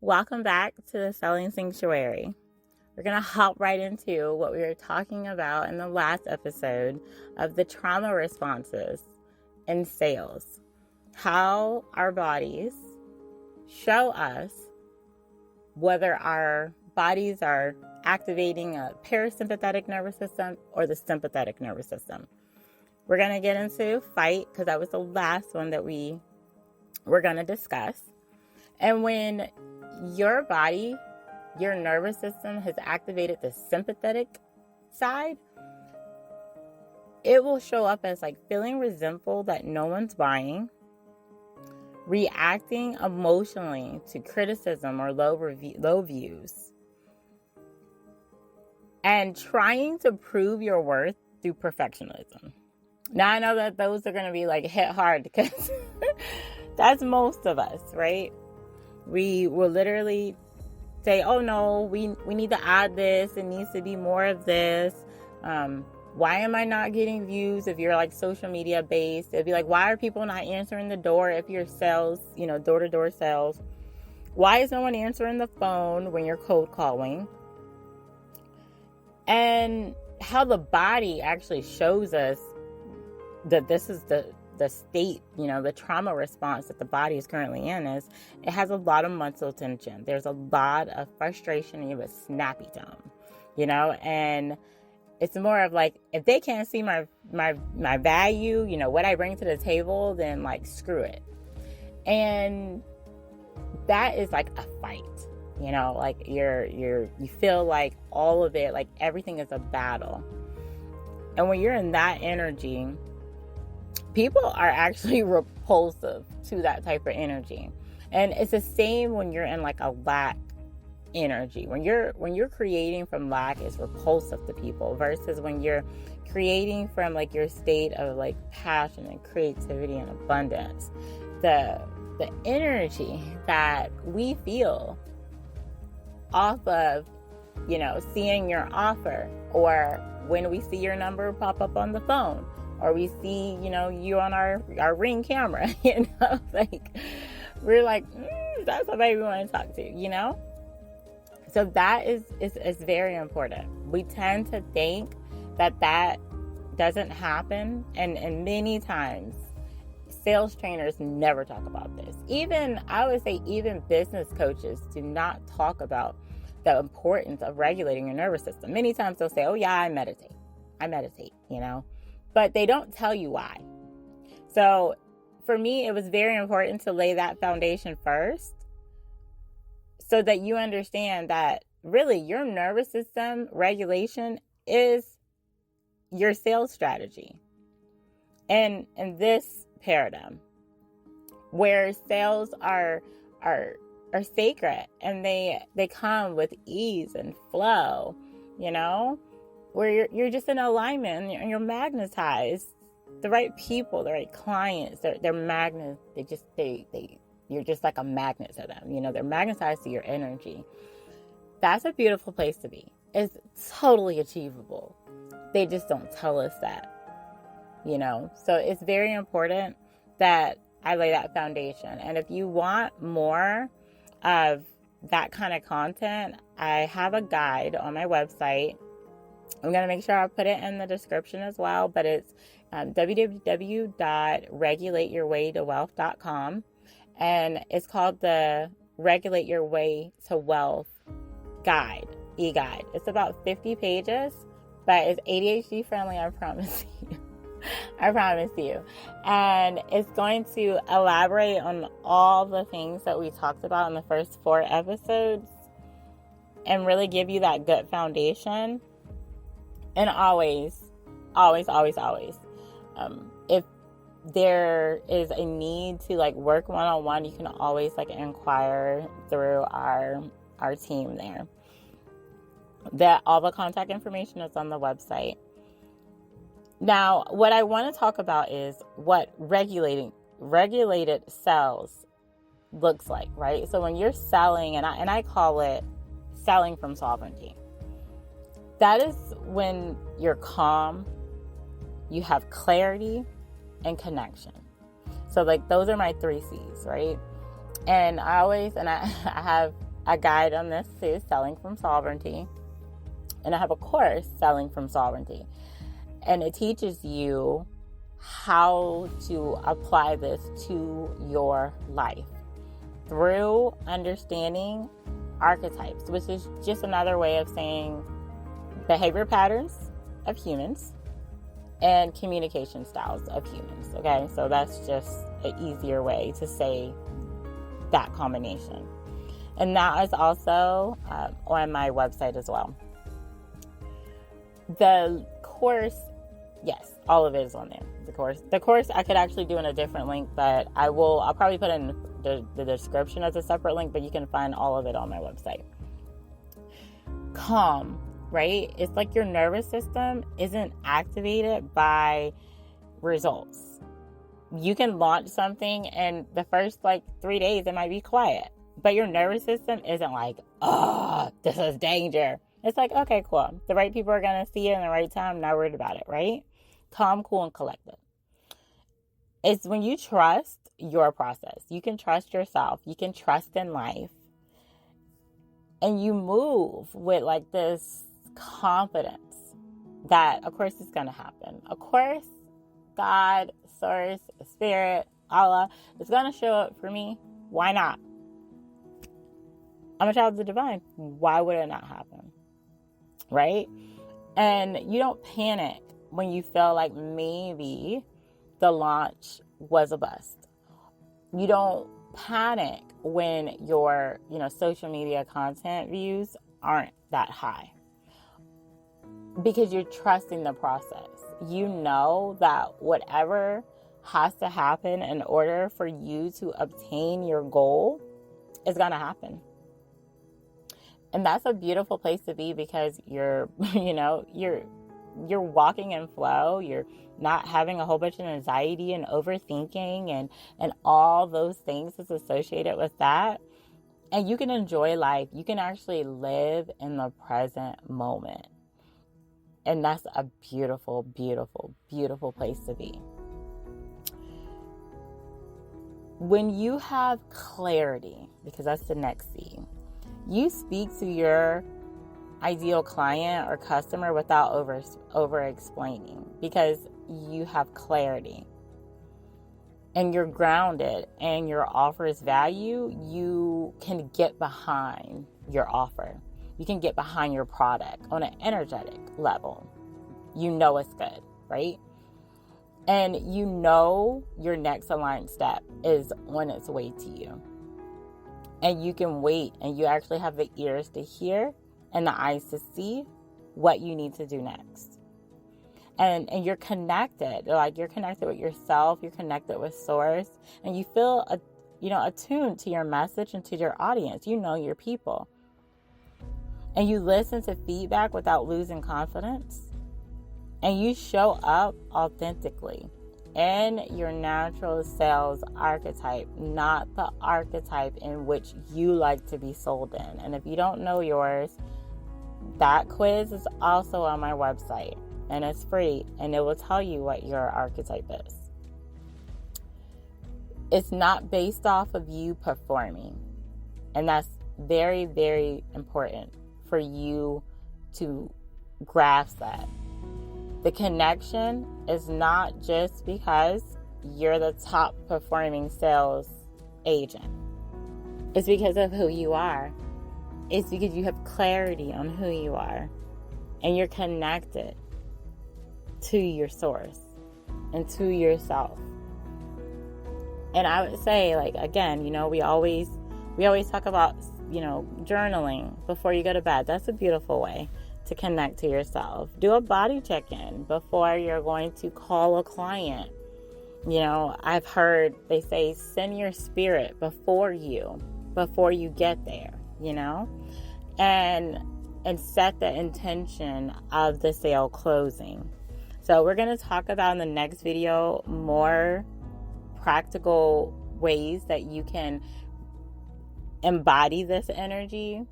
Welcome back to the Selling Sanctuary. We're going to hop right into what we were talking about in the last episode of the trauma responses in sales. How our bodies show us whether our bodies are activating a parasympathetic nervous system or the sympathetic nervous system. We're going to get into fight because that was the last one that we were going to discuss. And when your body, your nervous system has activated the sympathetic side, it will show up as like feeling resentful that no one's buying, reacting emotionally to criticism or low views, and trying to prove your worth through perfectionism. Now I know that those are going to be like hit hard because that's most of us, right? We will literally say, oh no, we need to add this. It needs to be more of this. Why am I not getting views if you're like social media based? It'd be like, why are people not answering the door if you're sales, door-to-door sales? Why is no one answering the phone when you're cold calling? And how the body actually shows us that this is the state, the trauma response that the body is currently in is it has a lot of muscle tension. There's a lot of frustration and you have a snappy tone, and it's more of like, if they can't see my value, what I bring to the table, then like, screw it. And that is like a fight, like you feel like all of it, like everything is a battle. And when you're in that energy, people are actually repulsive to that type of energy. And it's the same when you're in like a lack energy. When you're creating from lack, it's repulsive to people versus when you're creating from like your state of like passion and creativity and abundance. The energy that we feel off of, seeing your offer, or when we see your number pop up on the phone, or we see, you on our Ring camera, like we're like, that's somebody we want to talk to, So that is very important. We tend to think that doesn't happen. And many times sales trainers never talk about this. I would say even business coaches do not talk about the importance of regulating your nervous system. Many times they'll say, oh yeah, I meditate, but they don't tell you why. So for me, it was very important to lay that foundation first so that you understand that really your nervous system regulation is your sales strategy. And in this paradigm where sales are sacred and they come with ease and flow, where you're just in alignment and you're magnetized. The right people, the right clients, they're magnets. You're just like a magnet to them. They're magnetized to your energy. That's a beautiful place to be. It's totally achievable. They just don't tell us that, So it's very important that I lay that foundation. And if you want more of that kind of content, I have a guide on my website. I'm going to make sure I put it in the description as well, but it's www.regulateyourwaytowealth.com, and it's called the Regulate Your Way to Wealth Guide, e-guide. It's about 50 pages, but it's ADHD friendly, I promise you. I promise you. And it's going to elaborate on all the things that we talked about in the first 4 episodes and really give you that good foundation. And always, if there is a need to like work one-on-one, you can always like inquire through our team there. That all the contact information is on the website. Now, what I want to talk about is what regulated sales looks like, right? So when you're selling, and I call it selling from sovereignty. That is when you're calm, you have clarity and connection. So like those are my 3 C's, right? And I have a guide on this too, Selling from Sovereignty. And I have a course, Selling from Sovereignty. And it teaches you how to apply this to your life through understanding archetypes, which is just another way of saying behavior patterns of humans and communication styles of humans. Okay, so that's just an easier way to say that combination. And that is also on my website as well. The course, yes, all of it is on there. The course I could actually do in a different link, but I'll probably put in the description as a separate link, but you can find all of it on my website. Calm, right? It's like your nervous system isn't activated by results. You can launch something and the first 3 days it might be quiet, but your nervous system isn't like, oh, this is danger. It's like, okay, cool. The right people are going to see it in the right time. Not worried about it, right? Calm, cool, and collected. It's when you trust your process. You can trust yourself. You can trust in life. And you move with this confidence that, of course, it's going to happen. Of course, God, Source, Spirit, Allah is going to show up for me. Why not? I'm a child of the divine. Why would it not happen? Right? And you don't panic when you feel like maybe the launch was a bust. You don't panic when your, social media content views aren't that high. Because you're trusting the process. You know that whatever has to happen in order for you to obtain your goal is going to happen. And that's a beautiful place to be because you're walking in flow. You're not having a whole bunch of anxiety and overthinking and all those things that's associated with that. And you can enjoy life. You can actually live in the present moment. And that's a beautiful, beautiful, beautiful place to be. When you have clarity, because that's the next C, you speak to your ideal client or customer without over explaining because you have clarity and you're grounded and your offer's value. You can get behind your offer. You can get behind your product on an energetic level. You know it's good, right? And you know your next aligned step is on its way to you. And you can wait, and you actually have the ears to hear and the eyes to see what you need to do next. And you're connected. You're connected with yourself. You're connected with Source. And you feel, attuned to your message and to your audience. You know your people. And you listen to feedback without losing confidence. And you show up authentically in your natural sales archetype, not the archetype in which you like to be sold in. And if you don't know yours, that quiz is also on my website and it's free and it will tell you what your archetype is. It's not based off of you performing. And that's very, very important for you to grasp that. The connection is not just because you're the top performing sales agent. It's because of who you are. It's because you have clarity on who you are. And you're connected to your source and to yourself. And I would say, again, we always talk about, journaling before you go to bed. That's a beautiful way to connect to yourself. Do a body check-in before you're going to call a client. I've heard they say send your spirit before you get there, and set the intention of the sale closing. So we're going to talk about in the next video more practical ways that you can embody this energy.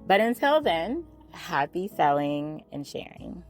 But until then, happy selling and sharing.